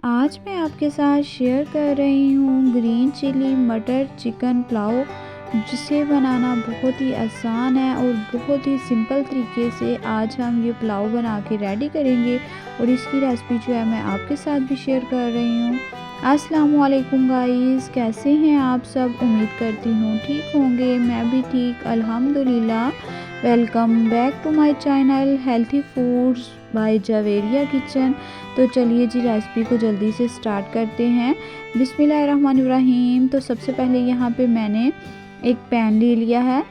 आज मैं आपके साथ शेयर कर रही हूँ ग्रीन चिली मटर चिकन पुलाव, जिसे बनाना बहुत ही आसान है और बहुत ही सिंपल तरीके से आज हम ये पुलाव बना के रेडी करेंगे। और इसकी रेसिपी जो है मैं आपके साथ भी शेयर कर रही हूँ। अस्सलाम वालेकुम गाइस, कैसे हैं आप सब? उम्मीद करती हूँ ठीक होंगे। मैं भी ठीक अल्हम्दुलिल्लाह। Welcome back to my channel healthy foods by Javeria kitchen. तो चलिए जी रेसिपी को जल्दी से स्टार्ट करते हैं। बिस्मिल्लाहिर्रहमानिर्रहीम। तो सबसे पहले यहाँ पे मैंने एक पैन ले लिया है,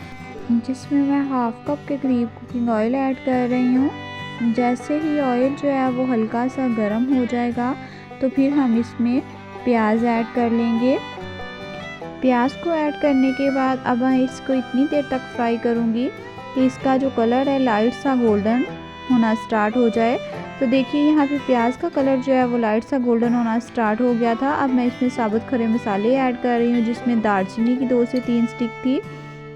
जिसमें मैं हाफ कप के करीब कुकिंग ऑयल ऐड कर रही हूँ। जैसे ही ऑयल जो है वो हल्का सा गर्म हो जाएगा तो फिर हम इसमें प्याज ऐड कर लेंगे। प्याज को ऐड करने के बाद अब मैं इसको इतनी देर तक फ्राई करूँगी कि इसका जो कलर है लाइट सा गोल्डन होना स्टार्ट हो जाए। तो देखिए यहाँ पे प्याज का कलर जो है वो लाइट सा गोल्डन होना स्टार्ट हो गया था। अब मैं इसमें साबुत खड़े मसाले ऐड कर रही हूँ, जिसमें दालचीनी की 2 से 3 स्टिक थी,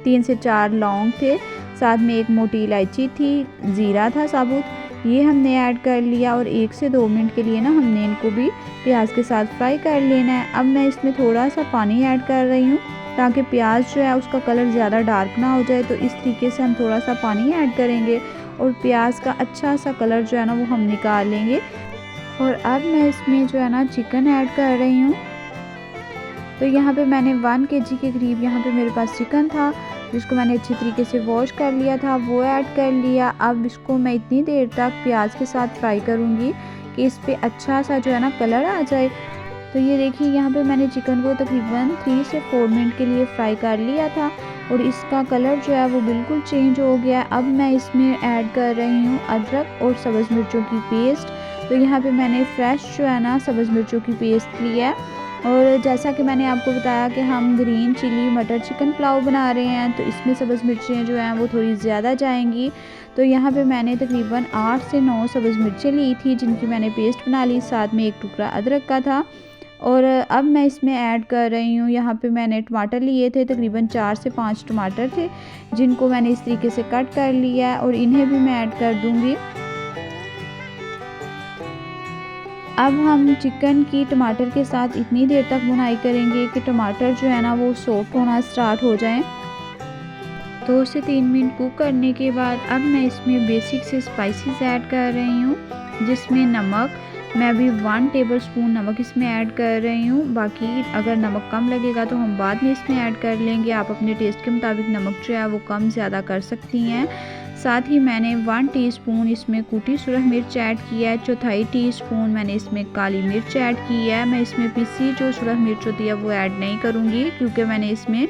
3 से 4 लौंग थे, साथ में एक मोटी इलायची थी, ज़ीरा था साबुत, ये हमने ऐड कर लिया। और 1 से 2 मिनट के लिए ना हमने इनको भी प्याज के साथ फ्राई कर लेना है। अब मैं इसमें थोड़ा सा पानी ऐड कर रही हूँ ताकि प्याज जो है उसका कलर ज़्यादा डार्क ना हो जाए। तो इस तरीके से हम थोड़ा सा पानी ऐड करेंगे और प्याज का अच्छा सा कलर जो है ना वो हम निकाल लेंगे। और अब मैं इसमें जो है ना चिकन ऐड कर रही हूँ। तो यहाँ पे मैंने 1 kg के करीब यहाँ पे मेरे पास चिकन था, जिसको मैंने अच्छी तरीके से वॉश कर लिया था, वो ऐड कर लिया। अब इसको मैं इतनी देर तक प्याज के साथ फ्राई करूँगी कि इस पर अच्छा सा जो है ना कलर आ जाए। तो ये देखिए यहाँ पे मैंने चिकन को तकरीबन 3 से 4 मिनट के लिए फ्राई कर लिया था और इसका कलर जो है वो बिल्कुल चेंज हो गया है। अब मैं इसमें ऐड कर रही हूँ अदरक और सब्ज़ मिर्चों की पेस्ट। तो यहाँ पे मैंने फ्रेश जो है ना सब्ज़ मिर्चों की पेस्ट ली है। और जैसा कि मैंने आपको बताया कि हम ग्रीन चिली मटर चिकन पुलाव बना रहे हैं, तो इसमें सब्ज़ मिर्चें जो हैं वो थोड़ी ज़्यादा जाएंगी। तो यहाँ पे मैंने तकरीबन 8 से 9 सब्ज़ मिर्चें ली थी, जिनकी मैंने पेस्ट बना ली, साथ में एक टुकड़ा अदरक का था। और अब मैं इसमें ऐड कर रही हूँ, यहाँ पे मैंने टमाटर लिए थे, तकरीबन 4 से 5 टमाटर थे, जिनको मैंने इस तरीके से कट कर लिया है और इन्हें भी मैं ऐड कर दूँगी। अब हम चिकन की टमाटर के साथ इतनी देर तक भुनाई करेंगे कि टमाटर जो है ना वो सॉफ्ट होना स्टार्ट हो जाएं। 2 से 3 मिनट कुक करने के बाद अब मैं इसमें बेसिक से स्पाइसेस ऐड कर रही हूँ, जिसमें नमक मैं भी 1 टेबलस्पून नमक इसमें ऐड कर रही हूँ। बाकी अगर नमक कम लगेगा तो हम बाद में इसमें ऐड कर लेंगे। आप अपने टेस्ट के मुताबिक नमक जो है वो कम ज़्यादा कर सकती हैं। साथ ही मैंने 1 टीस्पून इसमें कूटी सुरख मिर्च ऐड किया है, 1/4 टीस्पून मैंने इसमें काली मिर्च ऐड की है। मैं इसमें पिसी जो सुरख मिर्च होती है वो ऐड नहीं करूँगी, क्योंकि मैंने इसमें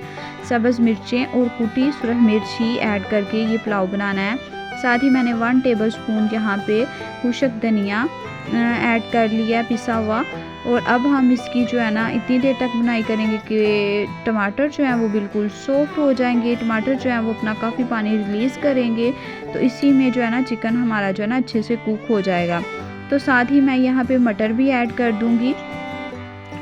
सब्ज़ मिर्चें और कूटी सुरख मिर्च ही ऐड करके ये पुलाव बनाना है। साथ ही मैंने 1 टेबलस्पून यहाँ पे खुशक धनिया ऐड कर लिया पिसा हुआ। और अब हम इसकी जो है ना इतनी देर तक बुनाई करेंगे कि टमाटर जो है वो बिल्कुल सॉफ्ट हो जाएंगे। टमाटर जो है वो अपना काफ़ी पानी रिलीज़ करेंगे, तो इसी में जो है ना चिकन हमारा जो है ना अच्छे से कुक हो जाएगा। तो साथ ही मैं यहाँ पे मटर भी ऐड कर दूँगी,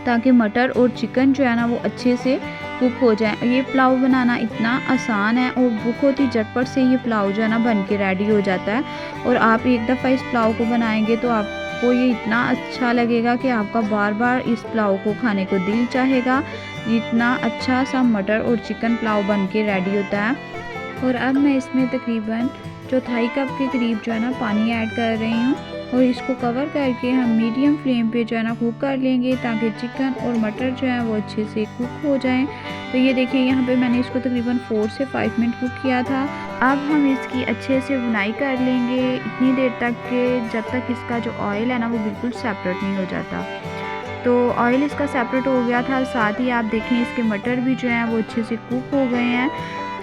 ताकि मटर और चिकन जो है ना वो अच्छे से कुक हो जाए। ये पुलाव बनाना इतना आसान है और बहुत ही झटपट से ये पुलाव जो है ना बन के रेडी हो जाता है। और आप एक दफ़ा इस पुलाव को बनाएंगे तो आपको ये इतना अच्छा लगेगा कि आपका बार बार इस पुलाव को खाने को दिल चाहेगा। इतना अच्छा सा मटर और चिकन पुलाव बन के रेडी होता है। और अब मैं इसमें तकरीबन 1/4 कप के करीब जो है ना पानी ऐड कर रही हूँ और इसको कवर करके हम मीडियम फ्लेम पे जो है ना कुक कर लेंगे, ताकि चिकन और मटर जो है वो अच्छे से कुक हो जाएं। तो ये देखिए यहाँ पे मैंने इसको तकरीबन 4 से 5 मिनट कुक किया था। अब हम इसकी अच्छे से बुनाई कर लेंगे इतनी देर तक कि जब तक इसका जो ऑयल है ना वो बिल्कुल सेपरेट नहीं हो जाता। तो ऑयल इसका सेपरेट हो गया था, साथ ही आप देखें इसके मटर भी जो हैं वो अच्छे से कुक हो गए हैं।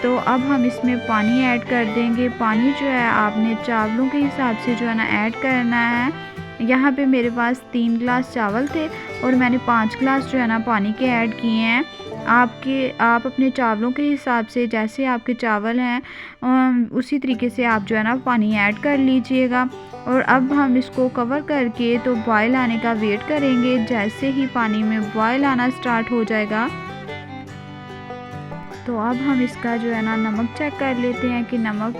तो अब हम इसमें पानी ऐड कर देंगे। पानी जो है आपने चावलों के हिसाब से जो है ना ऐड करना है। यहाँ पे मेरे पास 3 गिलास चावल थे और मैंने 5 गिलास जो है ना पानी के ऐड किए हैं। आप अपने चावलों के हिसाब से, जैसे आपके चावल हैं उसी तरीके से आप जो है ना पानी ऐड कर लीजिएगा। और अब हम इसको कवर करके तो बॉयल आने का वेट करेंगे। जैसे ही पानी में बॉयल आना स्टार्ट हो जाएगा तो अब हम इसका जो है ना नमक चेक कर लेते हैं कि नमक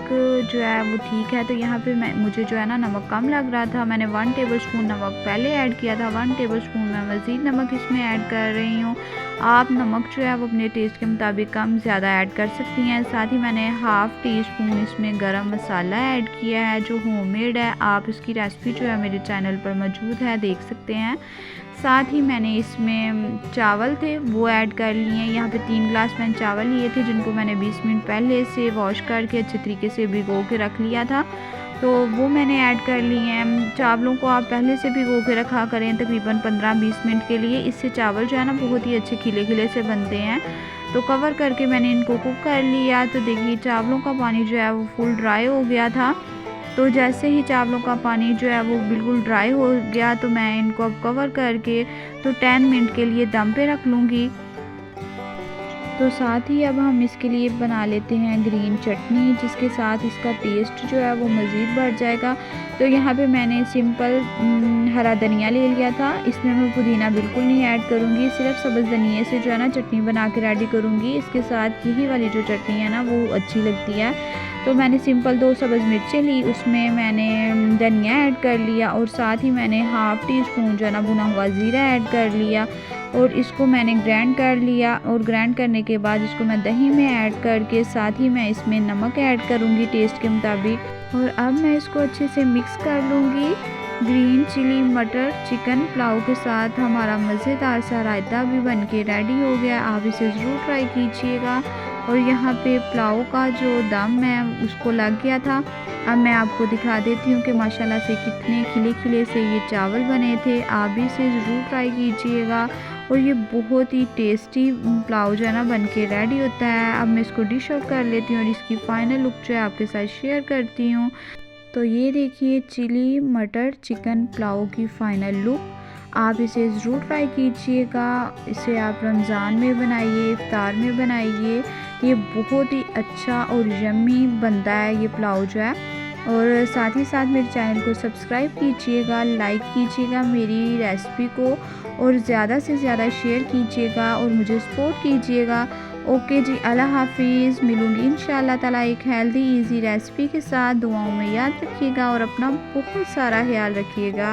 जो है वो ठीक है। तो यहाँ पे मुझे जो है ना नमक कम लग रहा था। मैंने 1 टेबलस्पून नमक पहले ऐड किया था, 1 टेबलस्पून मैं मज़ीद नमक इसमें ऐड कर रही हूँ। आप नमक जो है वो अपने टेस्ट के मुताबिक कम ज़्यादा ऐड कर सकती हैं। साथ ही मैंने हाफ़ टी स्पून इसमें गरम मसाला ऐड किया है जो होममेड है। आप इसकी रेसिपी जो है मेरे चैनल पर मौजूद है, देख सकते हैं। साथ ही मैंने इसमें चावल थे वो ऐड कर लिए हैं। यहाँ पे 3 गिलास मैंने चावल लिए थे जिनको मैंने 20 मिनट पहले से वॉश करके अच्छे तरीके से भिगो के रख लिया था, तो वो मैंने ऐड कर लिए हैं। चावलों को आप पहले से भिगो के रखा करें तकरीबन 15-20 मिनट के लिए, इससे चावल जो है ना बहुत ही अच्छे खिले खिले से बनते हैं। तो कवर करके मैंने इनको कुक कर लिया। तो देखिए चावलों का पानी जो है वो फुल ड्राई हो गया था। तो जैसे ही चावलों का पानी जो है वो बिल्कुल ड्राई हो गया तो मैं इनको अब कवर करके तो 10 मिनट के लिए दम पे रख लूँगी। तो साथ ही अब हम इसके लिए बना लेते हैं ग्रीन चटनी, जिसके साथ इसका टेस्ट जो है वो मज़ीद बढ़ जाएगा। तो यहाँ पे मैंने सिंपल हरा धनिया ले लिया था। इसमें मैं पुदीना बिल्कुल नहीं ऐड करूँगी, सिर्फ सब्ज़ धनिए से जो है ना चटनी बना के रेडी करूँगी। इसके साथ यही वाली जो चटनी है ना वो अच्छी लगती है। तो मैंने सिंपल 2 सब्ज़ मिर्चें ली, उसमें मैंने धनिया ऐड कर लिया और साथ ही मैंने हाफ़ टी स्पून जो है ना भुना हुआ ज़ीरा ऐड कर लिया और इसको मैंने ग्राइंड कर लिया। और ग्राइंड करने के बाद इसको मैं दही में ऐड करके साथ ही मैं इसमें नमक ऐड करूँगी टेस्ट के मुताबिक। और अब मैं इसको अच्छे से मिक्स कर लूँगी। ग्रीन चिली मटर चिकन पुलाव के साथ हमारा मज़ेदार सा रायता भी बन के रेडी हो गया। आप इसे ज़रूर ट्राई कीजिएगा। और यहाँ पे पुलाव का जो दम है उसको लग गया था। अब मैं आपको दिखा देती हूँ कि माशाल्लाह से कितने खिले खिले से ये चावल बने थे। आप भी इसे ज़रूर ट्राई कीजिएगा और ये बहुत ही टेस्टी पुलाव जो है ना बन के रेडी होता है। अब मैं इसको डिश आउट कर लेती हूँ और इसकी फ़ाइनल लुक जो है आपके साथ शेयर करती हूँ। तो ये देखिए चिली मटर चिकन पुलाव की फ़ाइनल लुक। आप इसे ज़रूर ट्राई कीजिएगा। इसे आप रमज़ान में बनाइए, इफ्तार में बनाइए, ये बहुत ही अच्छा और यम्मी बनता है ये पुलाव जो है। और साथ ही साथ मेरे चैनल को सब्सक्राइब कीजिएगा, लाइक कीजिएगा मेरी रेसिपी को और ज़्यादा से ज़्यादा शेयर कीजिएगा और मुझे सपोर्ट कीजिएगा। ओके जी, अल्लाह हाफिज़। मिलूँगी इंशाअल्लाह ताला एक हेल्दी ईजी रेसिपी के साथ। दुआओं में याद रखिएगा और अपना बहुत सारा ख्याल रखिएगा।